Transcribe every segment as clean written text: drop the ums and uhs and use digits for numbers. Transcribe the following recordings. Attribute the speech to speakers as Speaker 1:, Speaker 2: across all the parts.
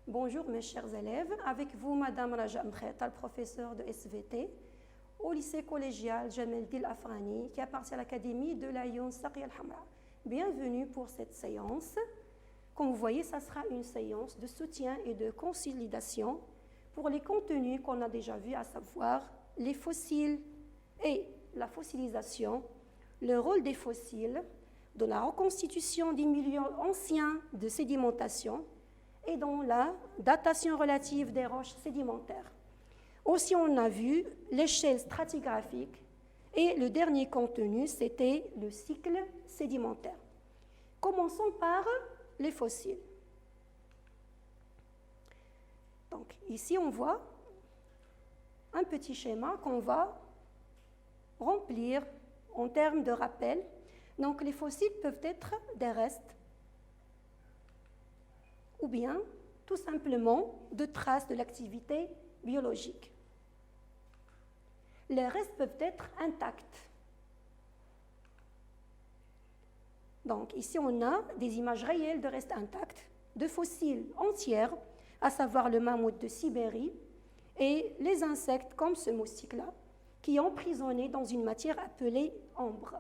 Speaker 1: Bonjour mes chers élèves, avec vous Madame Raja Mkheta, professeure de SVT au lycée collégial Jamel Dil Afrani qui appartient à l'académie de l'Ayoun Saqi Al-Hamra. Bienvenue pour cette séance. Comme vous voyez, ça sera une séance de soutien et de consolidation pour les contenus qu'on a déjà vus, à savoir les fossiles et la fossilisation, le rôle des fossiles dans la reconstitution des milieux anciens de sédimentation et dans la datation relative des roches sédimentaires. Aussi, on a vu l'échelle stratigraphique et le dernier contenu, c'était le cycle sédimentaire. Commençons par les fossiles. Donc, ici, on voit un petit schéma qu'on va remplir en termes de rappel. Donc, les fossiles peuvent être des restes ou bien tout simplement de traces de l'activité biologique. Les restes peuvent être intacts. Donc ici on a des images réelles de restes intacts, de fossiles entiers, à savoir le mammouth de Sibérie et les insectes comme ce moustique-là, qui est emprisonné dans une matière appelée ambre.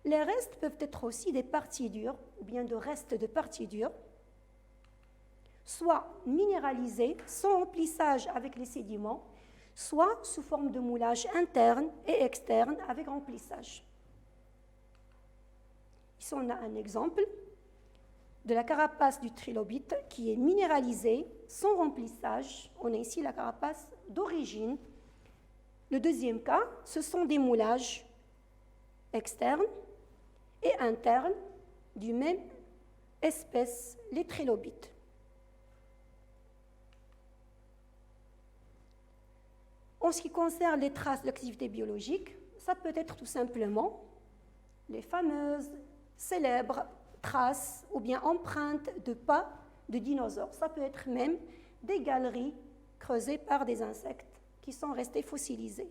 Speaker 1: Les restes peuvent être aussi des parties dures, ou bien de restes de parties dures, soit minéralisés sans remplissage avec les sédiments, soit sous forme de moulage interne et externe avec remplissage. Ici, on a un exemple de la carapace du trilobite qui est minéralisée sans remplissage. On a ici la carapace d'origine. Le deuxième cas, ce sont des moulages externes et internes du même espèce, les trilobites. En ce qui concerne les traces de l'activité biologique, ça peut être tout simplement les fameuses célèbres traces ou bien empreintes de pas de dinosaures. Ça peut être même des galeries creusées par des insectes qui sont restés fossilisés.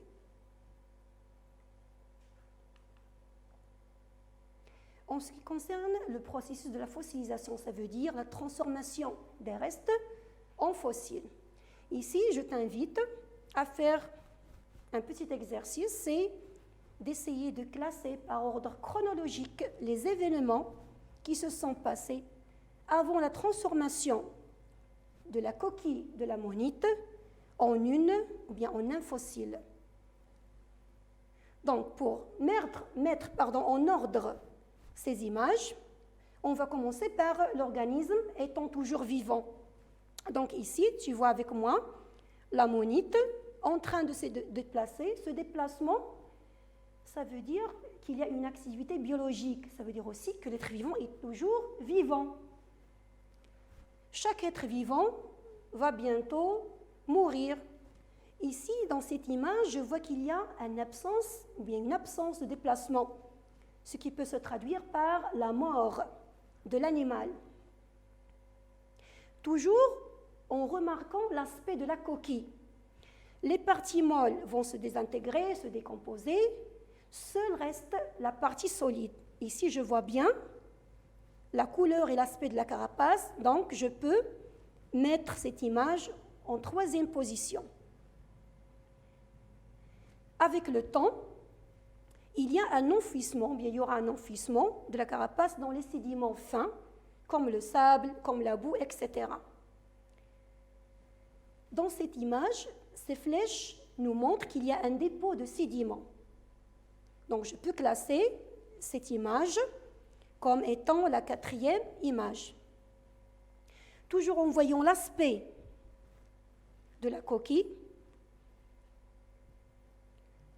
Speaker 1: En ce qui concerne le processus de la fossilisation, ça veut dire la transformation des restes en fossiles. Ici, je t'invite à faire un petit exercice, c'est d'essayer de classer par ordre chronologique les événements qui se sont passés avant la transformation de la coquille de l'ammonite en une ou bien en un fossile. Donc, pour mettre en ordre ces images, on va commencer par l'organisme étant toujours vivant. Donc ici, tu vois avec moi l'ammonite en train de se déplacer. Ce déplacement, ça veut dire qu'il y a une activité biologique. Ça veut dire aussi que l'être vivant est toujours vivant. Chaque être vivant va bientôt mourir. Ici, dans cette image, je vois qu'il y a une absence de déplacement, ce qui peut se traduire par la mort de l'animal. Toujours en remarquant l'aspect de la coquille. Les parties molles vont se désintégrer, se décomposer. Seul reste la partie solide. Ici, je vois bien la couleur et l'aspect de la carapace, donc je peux mettre cette image en troisième position. Avec le temps, il y y aura un enfouissement de la carapace dans les sédiments fins, comme le sable, comme la boue, etc. Dans cette image, ces flèches nous montrent qu'il y a un dépôt de sédiments. Donc, je peux classer cette image comme étant la quatrième image. Toujours en voyant l'aspect de la coquille,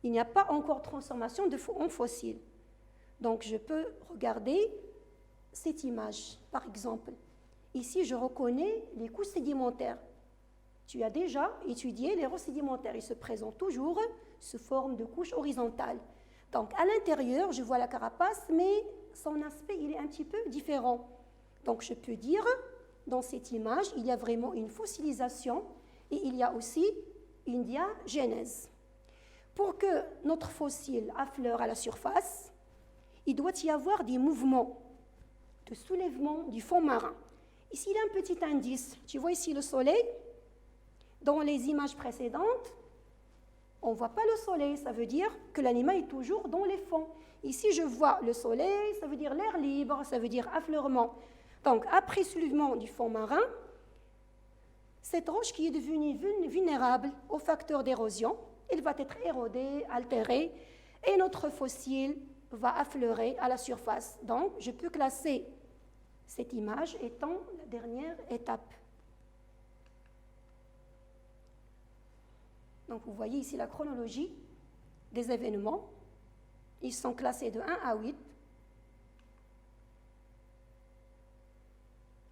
Speaker 1: il n'y a pas encore transformation en fossile. Donc, je peux regarder cette image, par exemple. Ici, je reconnais les couches sédimentaires. Tu as déjà étudié les roches sédimentaires. Ils se présentent toujours sous forme de couches horizontales. Donc, à l'intérieur, je vois la carapace, mais son aspect, il est un petit peu différent. Donc, je peux dire, dans cette image, il y a vraiment une fossilisation et il y a aussi une diagénèse. Pour que notre fossile affleure à la surface, il doit y avoir des mouvements de de soulèvement du fond marin. Ici, il y a un petit indice. Tu vois ici le soleil. Dans les images précédentes, on ne voit pas le soleil. Ça veut dire que l'animal est toujours dans les fonds. Ici, je vois le soleil, ça veut dire l'air libre, ça veut dire affleurement. Donc, après soulèvement du fond marin, cette roche qui est devenue vulnérable aux facteurs d'érosion, elle va être érodée, altérée, et notre fossile va affleurer à la surface. Donc, je peux classer cette image étant la dernière étape. Donc, vous voyez ici la chronologie des événements. Ils sont classés de 1 à 8.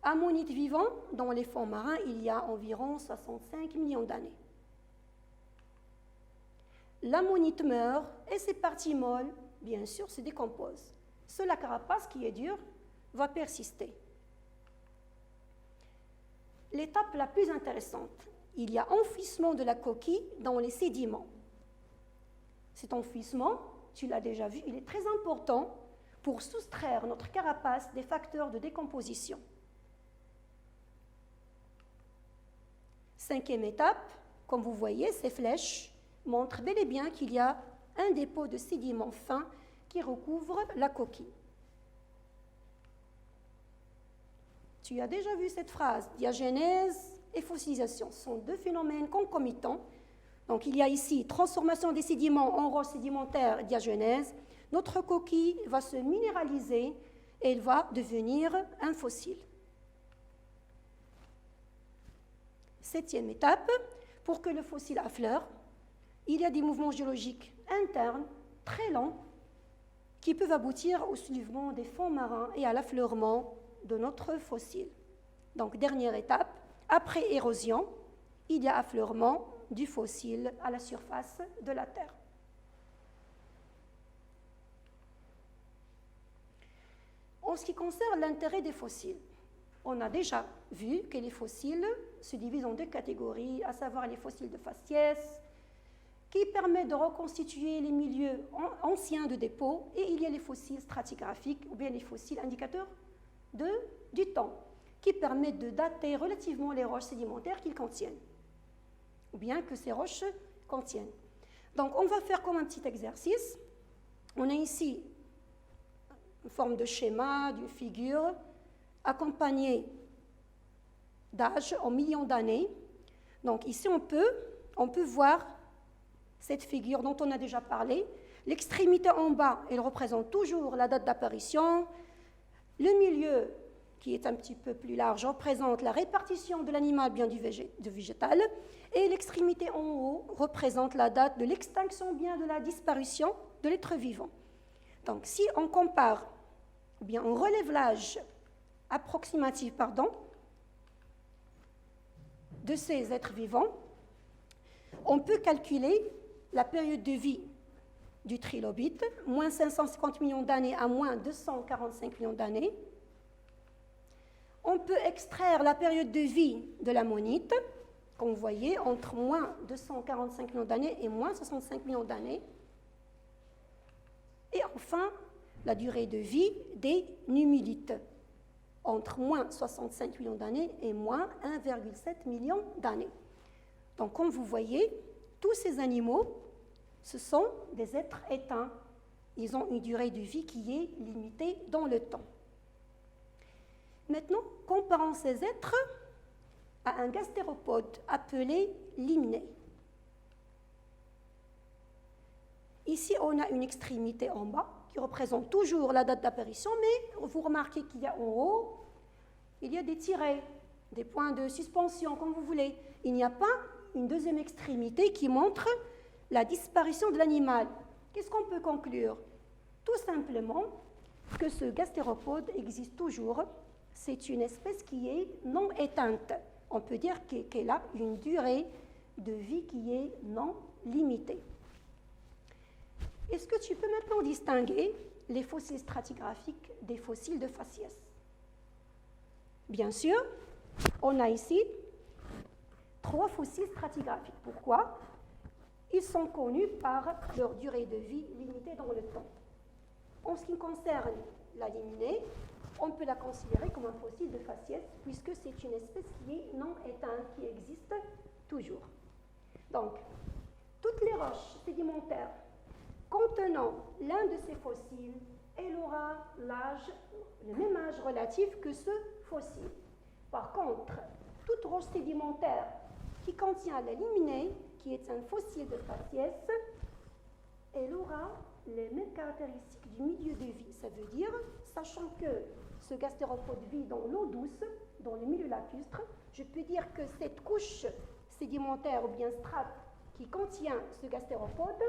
Speaker 1: Ammonites vivants, dans les fonds marins, il y a environ 65 millions d'années. L'ammonite meurt et ses parties molles, bien sûr, se décomposent. Seule la carapace qui est dure va persister. L'étape la plus intéressante, il y a enfouissement de la coquille dans les sédiments. Cet enfouissement, tu l'as déjà vu, il est très important pour soustraire notre carapace des facteurs de décomposition. 5e étape, comme vous voyez, ces flèches montrent bel et bien qu'il y a un dépôt de sédiments fins qui recouvre la coquille. Tu as déjà vu cette phrase, diagénèse et fossilisation. Ce sont deux phénomènes concomitants. Donc, il y a ici transformation des sédiments en roches sédimentaires, diagénèse. Notre coquille va se minéraliser et elle va devenir un fossile. 7e étape, pour que le fossile affleure, il y a des mouvements géologiques internes très lents qui peuvent aboutir au soulèvement des fonds marins et à l'affleurement de notre fossile. Donc, dernière étape, après érosion, il y a affleurement du fossile à la surface de la Terre. En ce qui concerne l'intérêt des fossiles, on a déjà vu que les fossiles se divisent en deux catégories, à savoir les fossiles de faciès, qui permettent de reconstituer les milieux anciens de dépôt, et il y a les fossiles stratigraphiques, ou bien les fossiles indicateurs du temps, qui permettent de dater relativement les roches sédimentaires qu'ils contiennent, ou bien que ces roches contiennent. Donc, on va faire comme un petit exercice. On a ici une forme de schéma, d'une figure, accompagnée d'âge en millions d'années. Donc, ici, on peut voir cette figure dont on a déjà parlé. L'extrémité en bas, elle représente toujours la date d'apparition. Le milieu, qui est un petit peu plus large, représente la répartition de l'animal bien du végétal, et l'extrémité en haut représente la date de l'extinction bien de la disparition de l'être vivant. Donc, si on compare, ou bien on relève l'âge approximatif, de ces êtres vivants, on peut calculer la période de vie du trilobite, moins 550 millions d'années à moins 245 millions d'années. On peut extraire la période de vie de l'ammonite, comme vous voyez, entre moins 245 millions d'années et moins 65 millions d'années. Et enfin, la durée de vie des nummulites, entre moins 65 millions d'années et moins 1,7 million d'années. Donc, comme vous voyez, tous ces animaux, ce sont des êtres éteints. Ils ont une durée de vie qui est limitée dans le temps. Maintenant, comparons ces êtres à un gastéropode appelé limné. Ici, on a une extrémité en bas qui représente toujours la date d'apparition, mais vous remarquez qu'il y a en haut, il y a des tirets, des points de suspension, comme vous voulez. Il n'y a pas une deuxième extrémité qui montre la disparition de l'animal. Qu'est-ce qu'on peut conclure? Tout simplement que ce gastéropode existe toujours. C'est une espèce qui est non éteinte. On peut dire qu'elle a une durée de vie qui est non limitée. Est-ce que tu peux maintenant distinguer les fossiles stratigraphiques des fossiles de faciès? Bien sûr, on a ici 3 fossiles stratigraphiques. Pourquoi? Ils sont connus par leur durée de vie limitée dans le temps. En ce qui concerne la liminée, on peut la considérer comme un fossile de faciès, puisque c'est une espèce qui est non éteinte, qui existe toujours. Donc, toutes les roches sédimentaires contenant l'un de ces fossiles, elle aura le même âge relatif que ce fossile. Par contre, toute roche sédimentaire qui contient la limonée, qui est un fossile de faciès, elle aura les mêmes caractéristiques du milieu de vie. Ça veut dire, sachant que ce gastéropode vit dans l'eau douce, dans le milieu lacustre, je peux dire que cette couche sédimentaire ou bien strate qui contient ce gastéropode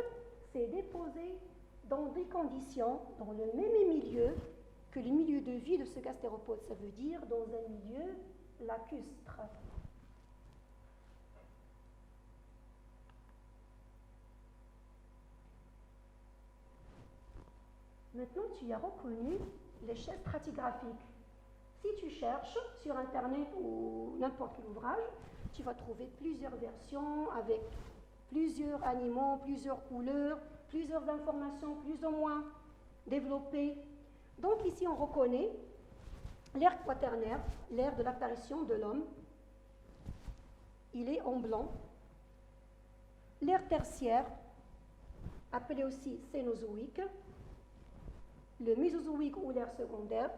Speaker 1: s'est déposée dans des conditions, dans le même milieu que le milieu de vie de ce gastéropode. Ça veut dire dans un milieu lacustre. Maintenant, tu as reconnu l'échelle stratigraphique. Si tu cherches sur Internet ou n'importe quel ouvrage, tu vas trouver plusieurs versions avec plusieurs animaux, plusieurs couleurs, plusieurs informations plus ou moins développées. Donc ici, on reconnaît l'ère quaternaire, l'ère de l'apparition de l'homme. Il est en blanc. L'ère tertiaire, appelée aussi cénozoïque, le mésozoïque ou l'ère secondaire,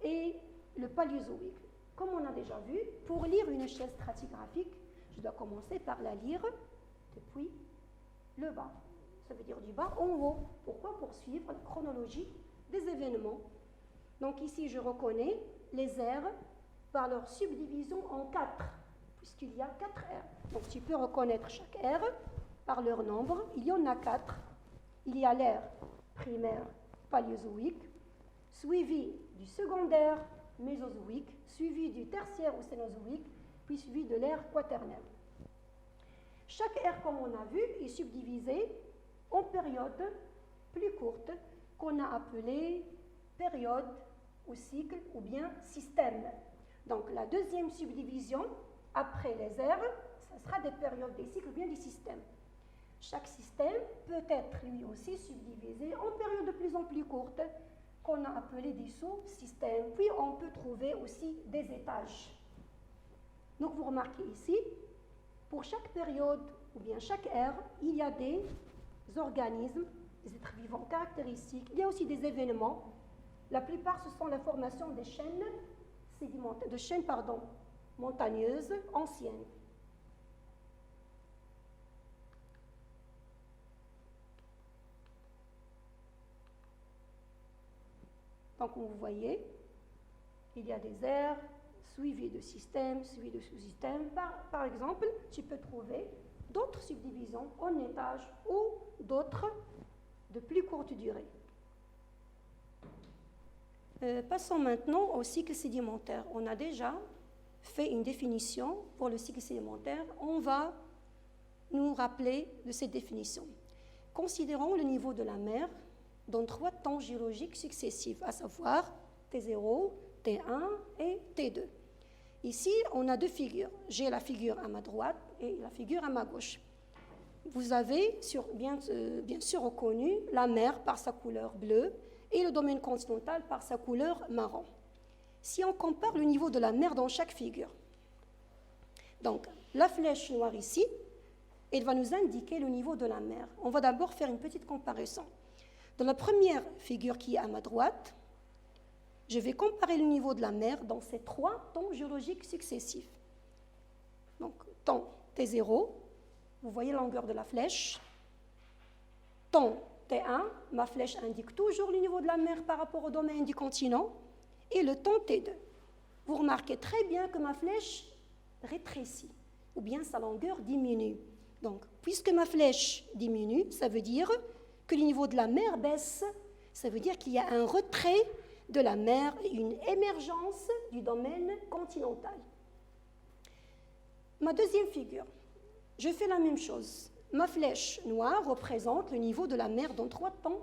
Speaker 1: et le paléozoïque. Comme on a déjà vu, pour lire une échelle stratigraphique, je dois commencer par la lire depuis le bas. Ça veut dire du bas en haut. Pourquoi? Pour suivre la chronologie des événements. Donc ici, je reconnais les aires par leur subdivision en 4, puisqu'il y a 4 aires. Donc tu peux reconnaître chaque aire par leur nombre. Il y en a 4. Il y a l'ère primaire paléozoïque, suivi du secondaire mésozoïque, suivi du tertiaire ou cénozoïque, puis suivi de l'ère quaternaire. Chaque ère, comme on a vu, est subdivisée en périodes plus courtes qu'on a appelées période ou cycle ou bien système. Donc la deuxième subdivision, après les ères, ce sera des périodes, des cycles ou bien des systèmes. Chaque système peut être lui aussi subdivisé en périodes de plus en plus courtes qu'on a appelées des sous-systèmes. Puis on peut trouver aussi des étages. Donc vous remarquez ici, pour chaque période ou bien chaque ère, il y a des organismes, des êtres vivants caractéristiques. Il y a aussi des événements. La plupart, ce sont la formation des chaînes sédimentaires, montagneuses anciennes. Donc, comme vous voyez, il y a des aires suivies de systèmes, suivies de sous-systèmes. Par exemple, tu peux trouver d'autres subdivisions en étages ou d'autres de plus courte durée. Passons maintenant au cycle sédimentaire. On a déjà fait une définition pour le cycle sédimentaire. On va nous rappeler de cette définition. Considérons le niveau de la mer dans 3 temps géologiques successifs, à savoir T0, T1 et T2. Ici, on a 2 figures. J'ai la figure à ma droite et la figure à ma gauche. Vous avez bien sûr reconnu la mer par sa couleur bleue et le domaine continental par sa couleur marron. Si on compare le niveau de la mer dans chaque figure, donc la flèche noire ici, elle va nous indiquer le niveau de la mer. On va d'abord faire une petite comparaison. Dans la première figure qui est à ma droite, je vais comparer le niveau de la mer dans ces 3 temps géologiques successifs. Donc, temps T0, vous voyez la longueur de la flèche. Temps T1, ma flèche indique toujours le niveau de la mer par rapport au domaine du continent. Et le temps T2. Vous remarquez très bien que ma flèche rétrécit, ou bien sa longueur diminue. Donc, puisque ma flèche diminue, ça veut dire que le niveau de la mer baisse. Ça veut dire qu'il y a un retrait de la mer et une émergence du domaine continental. Ma deuxième figure, je fais la même chose. Ma flèche noire représente le niveau de la mer dans 3 temps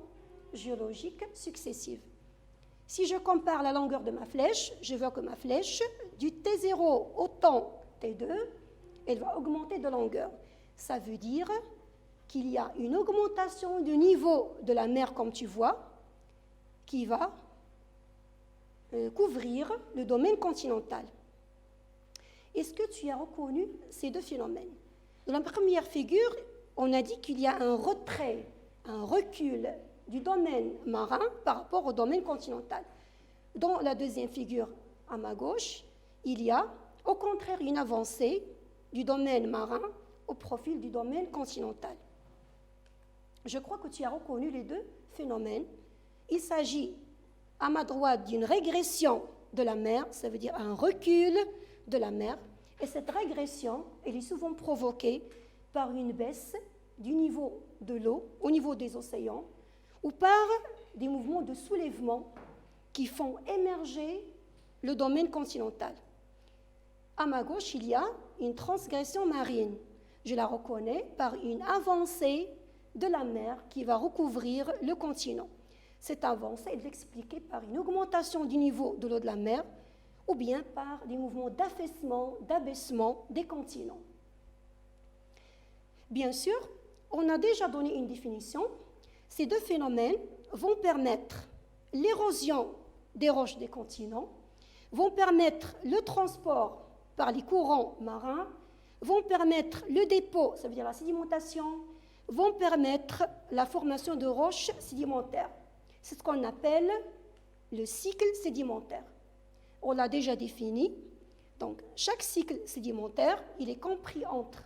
Speaker 1: géologiques successifs. Si je compare la longueur de ma flèche, je vois que ma flèche, du T0 au temps T2, elle va augmenter de longueur. Ça veut dire qu'il y a une augmentation du niveau de la mer, comme tu vois, qui va couvrir le domaine continental. Est-ce que tu as reconnu ces deux phénomènes? Dans la première figure, on a dit qu'il y a un retrait, un recul du domaine marin par rapport au domaine continental. Dans la deuxième figure, à ma gauche, il y a au contraire une avancée du domaine marin au profil du domaine continental. Je crois que tu as reconnu les deux phénomènes. Il s'agit à ma droite d'une régression de la mer, ça veut dire un recul de la mer, et cette régression, elle est souvent provoquée par une baisse du niveau de l'eau au niveau des océans ou par des mouvements de soulèvement qui font émerger le domaine continental. À ma gauche, il y a une transgression marine. Je la reconnais par une avancée de la mer qui va recouvrir le continent. Cette avancée est expliquée par une augmentation du niveau de l'eau de la mer ou bien par des mouvements d'affaissement, d'abaissement des continents. Bien sûr, on a déjà donné une définition. Ces deux phénomènes vont permettre l'érosion des roches des continents, vont permettre le transport par les courants marins, vont permettre le dépôt, ça veut dire la sédimentation, vont permettre la formation de roches sédimentaires. C'est ce qu'on appelle le cycle sédimentaire. On l'a déjà défini. Donc, chaque cycle sédimentaire, il est compris entre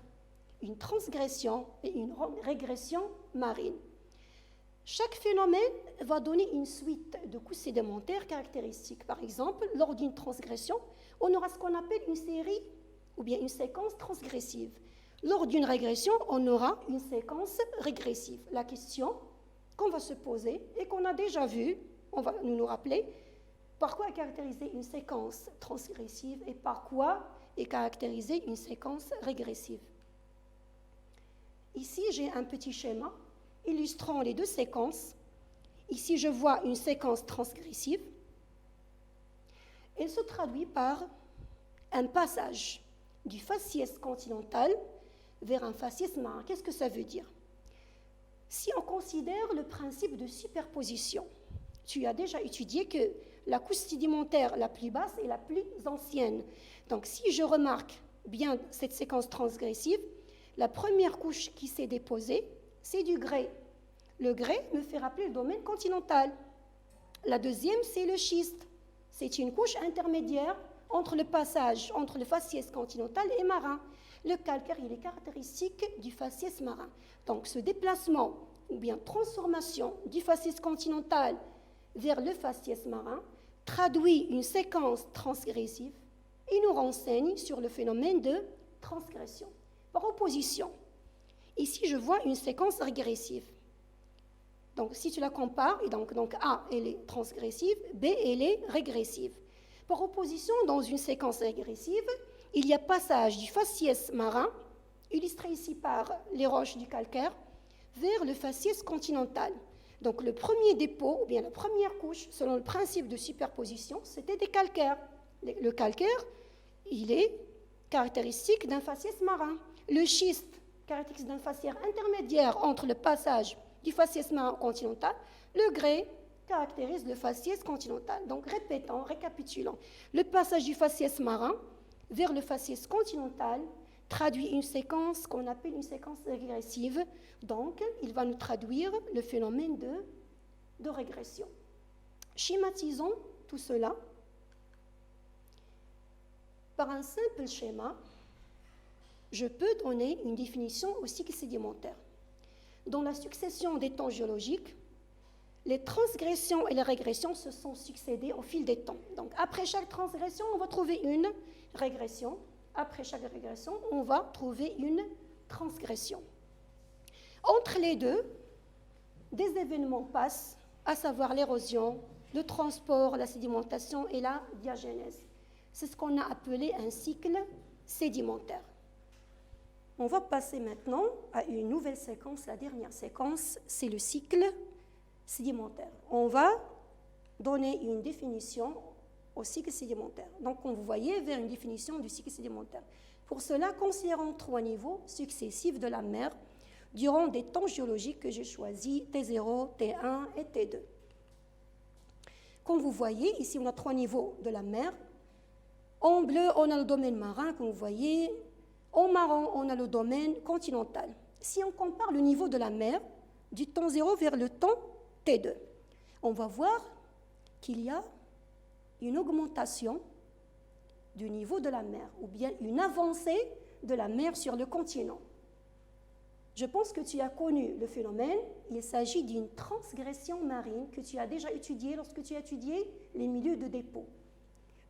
Speaker 1: une transgression et une régression marine. Chaque phénomène va donner une suite de couches sédimentaires caractéristiques. Par exemple, lors d'une transgression, on aura ce qu'on appelle une série ou bien une séquence transgressive. Lors d'une régression, on aura une séquence régressive. La question qu'on va se poser et qu'on a déjà vue, on va nous rappeler, par quoi est caractérisée une séquence transgressive et par quoi est caractérisée une séquence régressive. Ici, j'ai un petit schéma illustrant les deux séquences. Ici, je vois une séquence transgressive. Elle se traduit par un passage du faciès continental vers un faciès marin. Qu'est-ce que ça veut dire? Si on considère le principe de superposition, tu as déjà étudié que la couche sédimentaire la plus basse est la plus ancienne. Donc, si je remarque bien cette séquence transgressive, la première couche qui s'est déposée, c'est du grès. Le grès me fait rappeler le domaine continental. La deuxième, c'est le schiste. C'est une couche intermédiaire entre le passage entre le faciès continental et marin. Le calcaire, il est caractéristique du faciès marin. Donc, ce déplacement ou bien transformation du faciès continental vers le faciès marin traduit une séquence transgressive et nous renseigne sur le phénomène de transgression. Par opposition, ici, je vois une séquence régressive. Donc, si tu la compares, et donc A, elle est transgressive, B, elle est régressive. Par opposition, dans une séquence régressive, il y a passage du faciès marin, illustré ici par les roches du calcaire, vers le faciès continental. Donc, le premier dépôt, ou bien la première couche, selon le principe de superposition, c'était des calcaires. Le calcaire, il est caractéristique d'un faciès marin. Le schiste, caractéristique d'un faciès intermédiaire entre le passage du faciès marin continental. Le grès caractérise le faciès continental. Donc, répétons, récapitulons. Le passage du faciès marin vers le faciès continental traduit une séquence qu'on appelle une séquence régressive. Donc, il va nous traduire le phénomène de régression. Schématisons tout cela par un simple schéma. Je peux donner une définition au cycle sédimentaire. Dans la succession des temps géologiques, les transgressions et les régressions se sont succédées au fil des temps. Donc, après chaque transgression, on va trouver une régression. Après chaque régression, on va trouver une transgression. Entre les deux, des événements passent, à savoir l'érosion, le transport, la sédimentation et la diagénèse. C'est ce qu'on a appelé un cycle sédimentaire. On va passer maintenant à une nouvelle séquence. La dernière séquence, c'est le cycle sédimentaire. On va donner une définition au cycle sédimentaire. Donc, on vous voyez vers une définition du cycle sédimentaire. Pour cela, considérons 3 niveaux successifs de la mer durant des temps géologiques que j'ai choisis, T0, T1 et T2. Comme vous voyez, ici on a 3 niveaux de la mer. En bleu, on a le domaine marin, comme vous voyez. En marron, on a le domaine continental. Si on compare le niveau de la mer du temps 0 vers le temps T2, on va voir qu'il y a une augmentation du niveau de la mer, ou bien une avancée de la mer sur le continent. Je pense que tu as connu le phénomène. Il s'agit d'une transgression marine que tu as déjà étudiée lorsque tu as étudié les milieux de dépôt.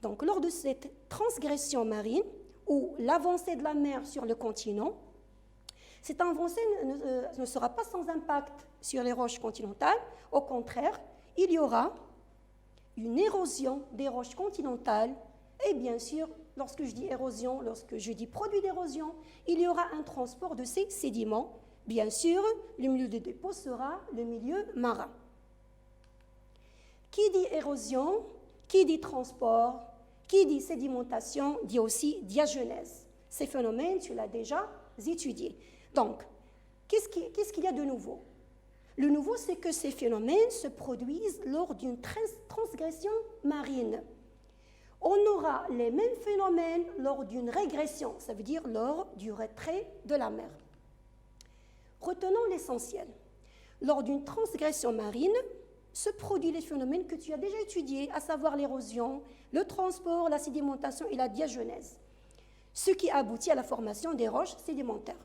Speaker 1: Donc, lors de cette transgression marine, ou l'avancée de la mer sur le continent, cette avancée ne sera pas sans impact sur les roches continentales. Au contraire, il y aura une érosion des roches continentales. Et bien sûr, lorsque je dis érosion, lorsque je dis produit d'érosion, il y aura un transport de ces sédiments. Bien sûr, le milieu de dépôt sera le milieu marin. Qui dit érosion, qui dit transport, qui dit sédimentation, dit aussi diagenèse. Ces phénomènes, tu l'as déjà étudié. Donc, qu'est-ce qu'il y a de nouveau? Le nouveau, c'est que ces phénomènes se produisent lors d'une transgression marine. On aura les mêmes phénomènes lors d'une régression, ça veut dire lors du retrait de la mer. Retenons l'essentiel. Lors d'une transgression marine, se produisent les phénomènes que tu as déjà étudiés, à savoir l'érosion, le transport, la sédimentation et la diagenèse, ce qui aboutit à la formation des roches sédimentaires.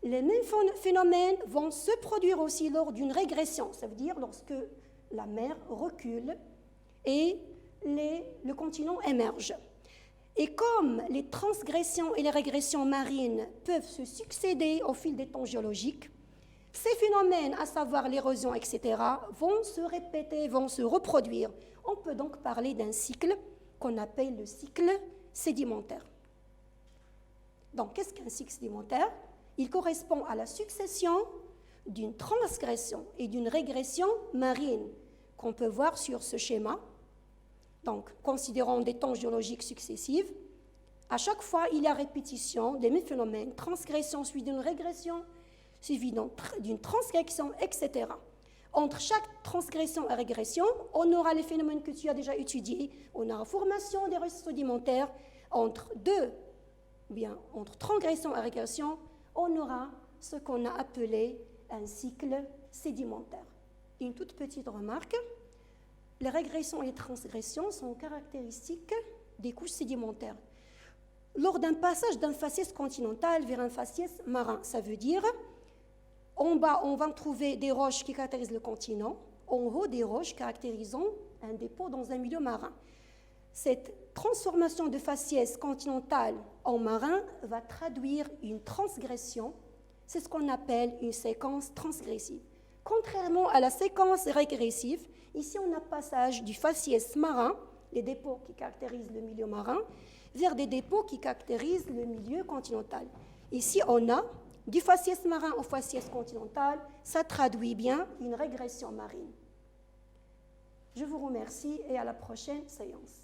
Speaker 1: Les mêmes phénomènes vont se produire aussi lors d'une régression, ça veut dire lorsque la mer recule et le continent émerge. Et comme les transgressions et les régressions marines peuvent se succéder au fil des temps géologiques, ces phénomènes, à savoir l'érosion, etc., vont se répéter, vont se reproduire. On peut donc parler d'un cycle qu'on appelle le cycle sédimentaire. Donc, qu'est-ce qu'un cycle sédimentaire? Il correspond à la succession d'une transgression et d'une régression marine qu'on peut voir sur ce schéma. Donc, considérons des temps géologiques successifs. À chaque fois, il y a répétition des mêmes phénomènes, transgression suivie d'une régression, suivie d'une transgression, etc. Entre chaque transgression et régression, on aura les phénomènes que tu as déjà étudiés. On aura formation des roches sédimentaires. Entre transgression et régression, on aura ce qu'on a appelé un cycle sédimentaire. Une toute petite remarque. Les régressions et les transgressions sont caractéristiques des couches sédimentaires. Lors d'un passage d'un faciès continental vers un faciès marin, ça veut dire, en bas, on va trouver des roches qui caractérisent le continent, en haut, des roches caractérisant un dépôt dans un milieu marin. Cette transformation de faciès continental en marin va traduire une transgression, c'est ce qu'on appelle une séquence transgressive. Contrairement à la séquence régressive, ici on a passage du faciès marin, les dépôts qui caractérisent le milieu marin, vers des dépôts qui caractérisent le milieu continental. Ici on a du faciès marin au faciès continental, ça traduit bien une régression marine. Je vous remercie et à la prochaine séance.